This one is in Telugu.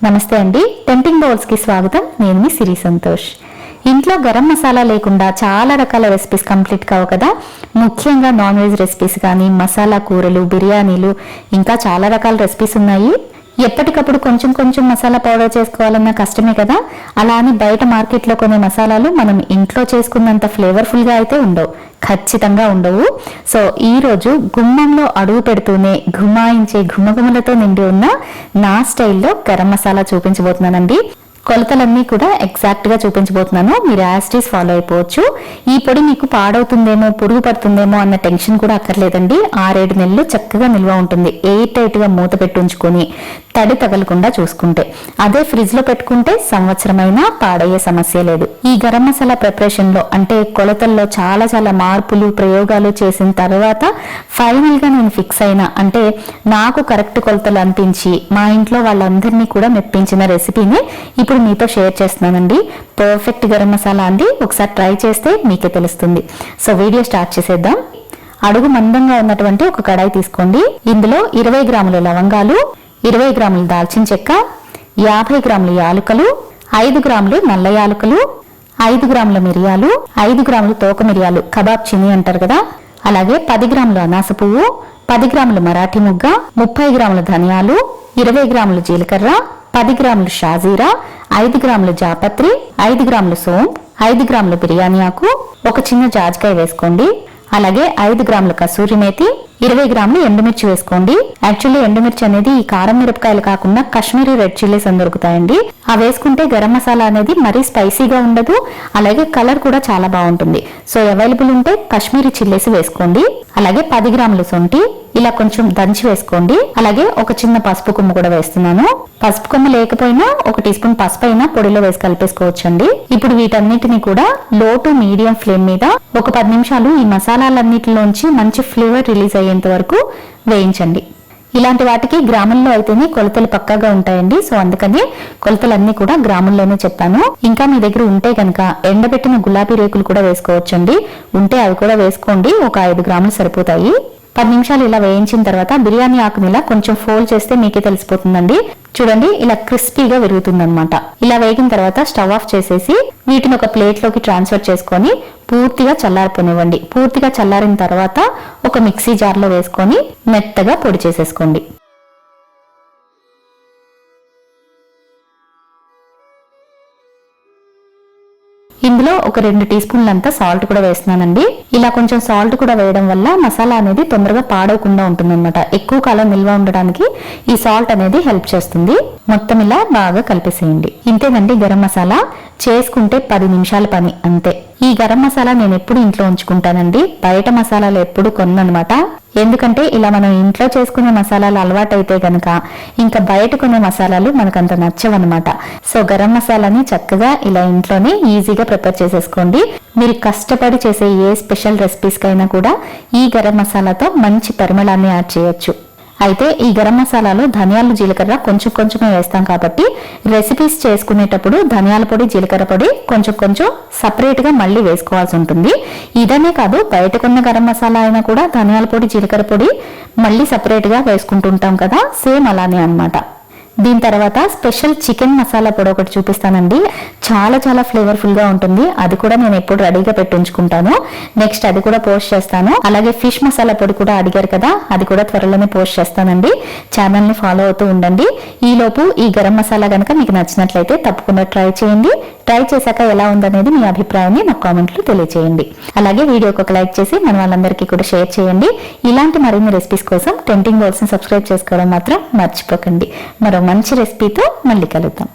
నమస్తే అండి, టెంప్టింగ్ బౌల్స్ కి స్వాగతం. నేను మీ సిరి సంతోష్. ఇంట్లో గరం మసాలా లేకుండా చాలా రకాల రెసిపీస్ కంప్లీట్ కావు కదా. ముఖ్యంగా నాన్ వెజ్ రెసిపీస్ కానీ, మసాలా కూరలు, బిర్యానీలు, ఇంకా చాలా రకాల రెసిపీస్ ఉన్నాయి. ఎప్పటికప్పుడు కొంచెం కొంచెం మసాలా పౌడర్ చేసుకోవాలన్నా కష్టమే కదా. అలా అని బయట మార్కెట్లో కొనే మసాలాలు మనం ఇంట్లో చేసుకున్నంత ఫ్లేవర్ఫుల్ గా అయితే ఉండవు, ఖచ్చితంగా ఉండవు. సో ఈ రోజు గుమ్మంలో అడుగు పెడుతూనే గుమాయించే గుమగుమలతో నిండి ఉన్న నా స్టైల్లో గరం మసాలా చూపించబోతున్నానండి. కొలతలన్నీ కూడా ఎగ్జాక్ట్ గా చూపించబోతున్నాను. మీరు యాస్టీస్ ఫాలో అయిపోవచ్చు. ఈ పొడి మీకు పాడవుతుందేమో, పురుగు పడుతుందేమో అన్న టెన్షన్ కూడా అక్కర్లేదండి. 6-7 నెలలు చక్కగా నిల్వ ఉంటుంది. ఎయిర్ టైట్ గా మూత పెట్టి ఉంచుకొని తడి తగలకుండా చూసుకుంటే. అదే ఫ్రిడ్జ్ లో పెట్టుకుంటే సంవత్సరమైనా పాడయ్యే సమస్య లేదు. ఈ గరం మసాలా ప్రిపరేషన్ లో అంటే కొలతల్లో చాలా చాలా మార్పులు ప్రయోగాలు చేసిన తర్వాత ఫైనల్ గా నేను ఫిక్స్ అయినా, అంటే నాకు కరెక్ట్ కొలతలు అనిపించి మా ఇంట్లో వాళ్ళందరినీ కూడా మెప్పించిన రెసిపీని ఇప్పుడు మీతో షేర్ చేస్తున్నానండి. పర్ఫెక్ట్ గరం మసాలా అండి. ఒకసారి ట్రై చేస్తే మీకే తెలుస్తుంది. సో వీడియో స్టార్ట్ చేసేద్దాం. అడుగు మందంగా ఉన్నటువంటి ఒక కడాయి తీసుకోండి. ఇందులో 20 గ్రాముల లవంగాలు, 20 గ్రాముల దాల్చిన చెక్క, 50 గ్రాముల యాలుకలు, 5 గ్రాములు నల్ల యాలుకలు, 5 గ్రాముల మిరియాలు, 5 గ్రాముల తోక మిరియాలు, కబాబ్ చిని అంటారు కదా, అలాగే 10 గ్రాముల అనాస పువ్వు, 10 గ్రాముల మరాఠీ ముగ్గ, 30 గ్రాముల ధనియాలు, 20 గ్రాముల జీలకర్ర, 10 గ్రాముల షాజీరా, 5 గ్రాముల జాపత్రి, 5 గ్రాముల సోంపు, 5 గ్రాముల బిర్యానీ ఆకు, ఒక చిన్న జాజికాయ వేసుకోండి. అలాగే 5 గ్రాముల కసూరి మేతి, 20 గ్రాములు ఎండుమిర్చి వేసుకోండి. యాక్చువల్లీ ఎండుమిర్చి అనేది ఈ కారం మిరపకాయలు కాకుండా కాశ్మీరీ రెడ్ చిల్లీస్ అని దొరుకుతాయండి. అవి వేసుకుంటే గరం మసాలా అనేది మరీ స్పైసీగా ఉండదు, అలాగే కలర్ కూడా చాలా బాగుంటుంది. సో అవైలబుల్ ఉంటే కాశ్మీరీ చిల్లీస్ వేసుకోండి. అలాగే 10 గ్రాముల సొంటి ఇలా కొంచెం దంచి వేసుకోండి. అలాగే ఒక చిన్న పసుపు కొమ్ము కూడా వేస్తున్నాను. పసుపు కొమ్ము లేకపోయినా 1 టీ స్పూన్ పసుపు అయినా పొడిలో వేసి కలిపేసుకోవచ్చండి. ఇప్పుడు వీటన్నిటిని కూడా లో టు మీడియం ఫ్లేమ్ మీద ఒక 10 నిమిషాలు ఈ మసాలాలన్నిటిలోంచి మంచి ఫ్లేవర్ రిలీజ్ అయ్యేంత వరకు వేయించండి. ఇలాంటి వాటికి గ్రాముల్లో అయితేనే కొలతలు పక్కాగా ఉంటాయండి. సో అందుకని కొలతలన్నీ కూడా గ్రాముల్లోనే చెప్పాను. ఇంకా మీ దగ్గర ఉంటే కనుక ఎండబెట్టిన గులాబీ రేకులు కూడా వేసుకోవచ్చండి. ఉంటే అవి కూడా వేసుకోండి. ఒక 5 గ్రాములు సరిపోతాయి. 10 నిమిషాలు ఇలా వేయించిన తర్వాత బిర్యానీ ఆకుని ఇలా కొంచెం ఫోల్డ్ చేస్తే మీకే తెలిసిపోతుందండి. చూడండి, ఇలా క్రిస్పీగా విరుగుతుందన్నమాట. ఇలా వేగిన తర్వాత స్టవ్ ఆఫ్ చేసేసి వీటిని ఒక ప్లేట్ లోకి ట్రాన్స్ఫర్ చేసుకొని పూర్తిగా చల్లారిపోనివ్వండి. పూర్తిగా చల్లారిన తర్వాత ఒక మిక్సీ జార్ లో వేసుకొని మెత్తగా పొడి చేసేసుకోండి. ఇందులో ఒక 2 టీ స్పూన్లంతా సాల్ట్ కూడా వేస్తున్నానండి. ఇలా కొంచెం సాల్ట్ కూడా వేయడం వల్ల మసాలా అనేది తొందరగా పాడవకుండా ఉంటుందన్నమాట. ఎక్కువ కాలం నిల్వ ఉండడానికి ఈ సాల్ట్ అనేది హెల్ప్ చేస్తుంది. మొత్తం ఇలా బాగా కలిపేసేయండి. ఇంతేనండి గరం మసాలా. చేసుకుంటే 10 నిమిషాల పని అంతే. ఈ గరం మసాలా నేను ఎప్పుడు ఇంట్లో ఉంచుకుంటానండి. బయట మసాలాలు ఎప్పుడు కొన్ననమాట. ఎందుకంటే ఇలా మనం ఇంట్లో చేసుకునే మసాలాలు అలవాటైతే గనక ఇంకా బయట కొనే మసాలాలు మనకంత నచ్చవన్నమాట. సో గరం మసాలాని చక్కగా ఇలా ఇంట్లోనే ఈజీగా ప్రిపేర్ చేసేసుకోండి. మీరు కష్టపడి చేసే ఏ స్పెషల్ రెసిపీస్ కైనా కూడా ఈ గరం మసాలాతో మంచి పరిమళాన్ని యాడ్ చేయొచ్చు. అయితే ఈ గరం మసాలాలో ధనియాలు జీలకర్ర కొంచెం కొంచెమే వేస్తాం కాబట్టి రెసిపీస్ చేసుకునేటప్పుడు ధనియాల పొడి జీలకర్ర పొడి కొంచెం కొంచెం సపరేట్ గా మళ్ళీ వేసుకోవాల్సి ఉంటుంది. ఇదనే కాదు, బయట కొన్న గరం మసాలా అయినా కూడా ధనియాల పొడి జీలకర్ర పొడి మళ్ళీ సపరేట్ గా వేసుకుంటుంటాం కదా, సేమ్ అలానే అన్నమాట. దీని తర్వాత స్పెషల్ చికెన్ మసాలా పొడి ఒకటి చూపిస్తానండి. చాలా చాలా ఫ్లేవర్ఫుల్ గా ఉంటుంది. అది కూడా నేను ఎప్పుడు రెడీగా పెట్టి ఉంచుకుంటాను. నెక్స్ట్ అది కూడా పోస్ట్ చేస్తాను. అలాగే ఫిష్ మసాలా పొడి కూడా అడిగారు కదా, అది కూడా త్వరలోనే పోస్ట్ చేస్తానండి. ఛానల్ ని ఫాలో అవుతూ ఉండండి. ఈలోపు ఈ గరం మసాలా కనుక మీకు నచ్చినట్లయితే తప్పకుండా ట్రై చేయండి. ట్రై చేశాక ఎలా ఉందనేది మీ అభిప్రాయాన్ని నాకు కామెంట్లో తెలియజేయండి. అలాగే వీడియోకి ఒక లైక్ చేసి మన వాళ్ళందరికీ కూడా షేర్ చేయండి. ఇలాంటి మరిన్ని రెసిపీస్ కోసం టెంప్టింగ్ బౌల్స్ ని సబ్స్క్రైబ్ చేసుకోవడం మాత్రం మర్చిపోకండి. మరో మంచి రెసిపీతో మళ్ళీ కలుద్దాం.